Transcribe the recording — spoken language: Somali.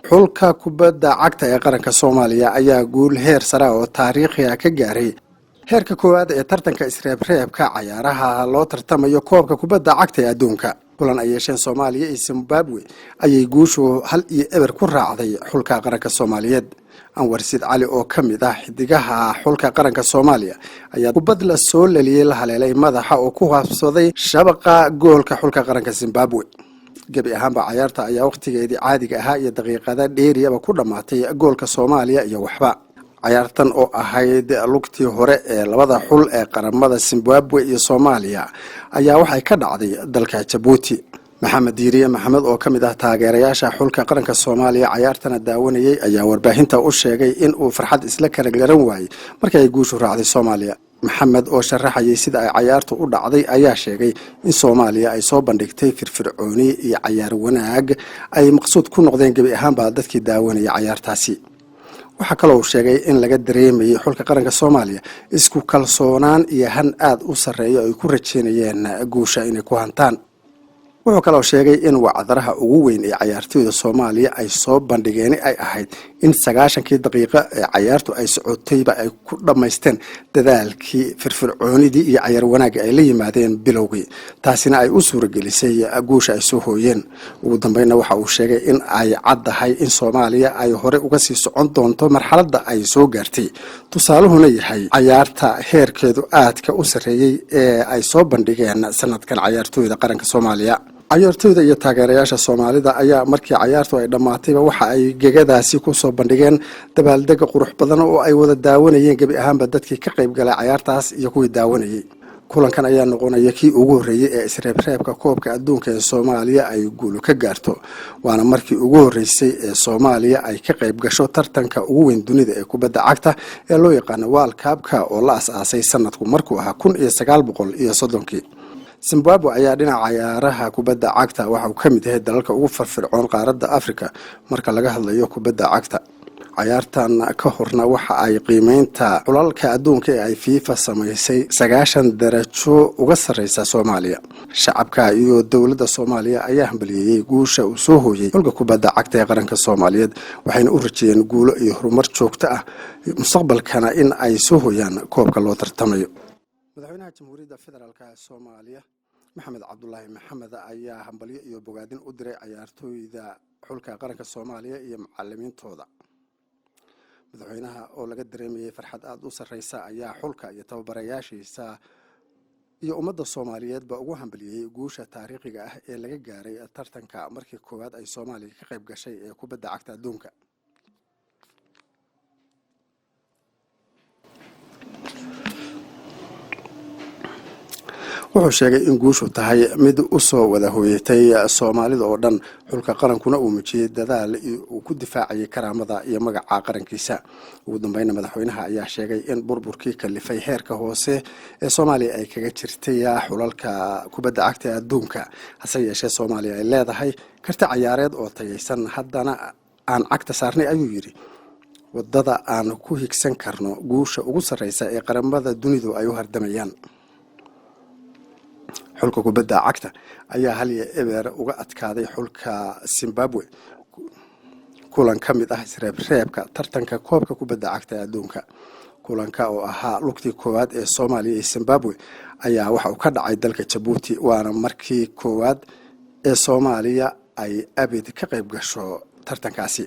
xulka kubadda cagta ee qaranka Soomaaliya ayaa guul heer sare oo taariikhi ah ka gaaray heerka koowaad ee tartanka isreebreebka ciyaaraha loo tartamayo koobka kubadda cagta ee adduunka. kulan ay yeesheen Soomaaliya iyo Zimbabwe ayay guushu 1-0 ku raacday xulka qaranka Soomaaliyeed. Anwar Sid Cali oo kamid ah xidigaha xulka qaranka Soomaaliya ayaa kubad la soo laaliyay la haleelay madaxa oo ku habsaday shabaqa goolka xulka qaranka Zimbabwe. gabi ahaanba ciyaarta ayaa waqtigeedii caadiga ahaa iyo daqiiqada dheeriyaba ku dhamaatay goolka Soomaaliya iyo waxba. ciyaartan oo ahayd lugtii hore ee labada xul ee qaramada Zimbabwe iyo Soomaaliya ayaa waxay ka dhacday dalka Djibouti. Maxamed Diiriye Maxamed oo kamid ah taageerayaasha xulka qaranka Soomaaliya ciyaartana daawanayay ayaa warbaahinta u sheegay in uu farxad isla kala garan waayay markii ay guushu raacday Soomaaliya. maxamed oo sharaxayay sida ay ciyaartu u dhacday ayaa sheegay in Soomaaliya ay soo bandhigtay firfircooni iyo ciyaar wanaag ay maqsuud ku noqdeen gabi ahaanba dadkii daawanayay ciyaartaasi. waxa kale oo sheegay in laga dareemayay xulka qaranka Soomaaliya isku kalsoonaan iyo han aad u sareeyo ay ku rajeynayeen guusha inay ku hantaan. wuxuu kale oo sheegay in wacdaraha ugu weyn ee ciyaartoyda Soomaaliya ay soo bandhigeen ay ahayd in 90kii daqiiqo ee ciyaartu ay socotayba ay ku dhameysteen dadaalkii firfircoonidii iyo ciyaar wanaagga ay la yimaadeen bilowgii, taasina ay u suuragelisay guusha ay soo hooyeen. ugu dambeynna waxa uu sheegay in ay caddahay in Soomaaliya ay hore uga sii socon doonto marxaladda ay soo gaartay, tusaaluhuna yahay ciyaarta heerkeedu aadka u sareeyay ee ay soo bandhigeen sanadkan ciyaartoyda qaranka Soomaaliya. ciyaartoyda iyo taageerayaasha Soomaalida ayaa markii ciyaartu ay dhamaatayba waxa ay gegadaasi ku soo bandhigeen dabaaldeg qurux badan oo ay wada daawanayeen gabi ahaanba dadkii ka qayb galay ciyaartaas iyo kuwii daawanayay. kulankan ayaa noqonaya kii ugu horeeyay ee isreebreebka koobka adduunka ee Soomaaliya ay guul ka gaarto, waana markii ugu horeysay ee Soomaaliya ay ka qayb gasho tartanka ugu weyn dunida ee kubadda cagta ee loo yaqaan World Cup-ka oo la aasaasay sanadku markuu ahaa 1930. Zimbabwe ayaa dhinaca ciyaaraha kubadda cagta waxa uu kamid yahay dalalka ugu firfircoon qaaradda Afrika marka laga hadlayo kubadda cagta. ciyaartan ka horna waxa ay qiimeynta xulalka adduunka ee ay FIFA samaysay 90 darajo uga sareysa Soomaaliya. shacabka iyo dawladda Soomaaliya ayaa hambaliyay guusha uu soo hooyay xulka kubadda cagta ee qaranka Soomaaliyeed, waxayna u rajeeyeen guulo iyo horumar joogto ah mustaqbalkana in ay soo hooyaan koobka loo tartamayo. madaxweynaha Jamhuuriyadda Federaalka Soomaaliya Maxamed Cabdullaahi Maxamed ayaa hambalyo iyo bogaadin u diray ciyaartoyda xulka qaranka Soomaaliya iyo macallimiintooda. madaxweynaha oo laga dareemayay farxad aad u sareysa ayaa xulka iyo tababarayaashiisa iyo ummadda Soomaaliyeed ba ugu hambaliyay guusha taariikhiga ah ee laga gaaray tartanka markii koowaad ay Soomaaliya ka qayb gashay ee kubadda cagta adduunka. wuxuu sheegay in guushu tahay mid u soo wada hooyatay Soomaalida oo dhan, xulka qarankuna uu muujiyay dadaal uu ku difaacay karaamada iyo magaca qarankiisa. ugu dambeynna madaxweynaha ayaa sheegay in burburkii kalifay heerka hoose ee Soomaaliya ay kaga jirtay xulalka kubadda cagta adduunka, hase yeeshee Soomaaliya ay leedahay karti ciyaareed oo tayeysan, haddana aan cagta saarnay ayuu yiri wadada aan ku higsan karno guusha ugu sareysa ee qaramada dunidu ay u hardamayaan. xulka kubadda cagta ayaa 1-0 uga adkaaday xulka Zimbabwe kulan kamid ah isreebreebka tartanka koobka kubadda cagta ee adduunka. kulanka oo ahaa lugtii koowaad ee Soomaaliya iyo Zimbabwe ayaa waxa uu ka dhacay dalka Djibouti, waana markii koowaad ee Soomaaliya ay abid ka qayb gasho tartankaasi.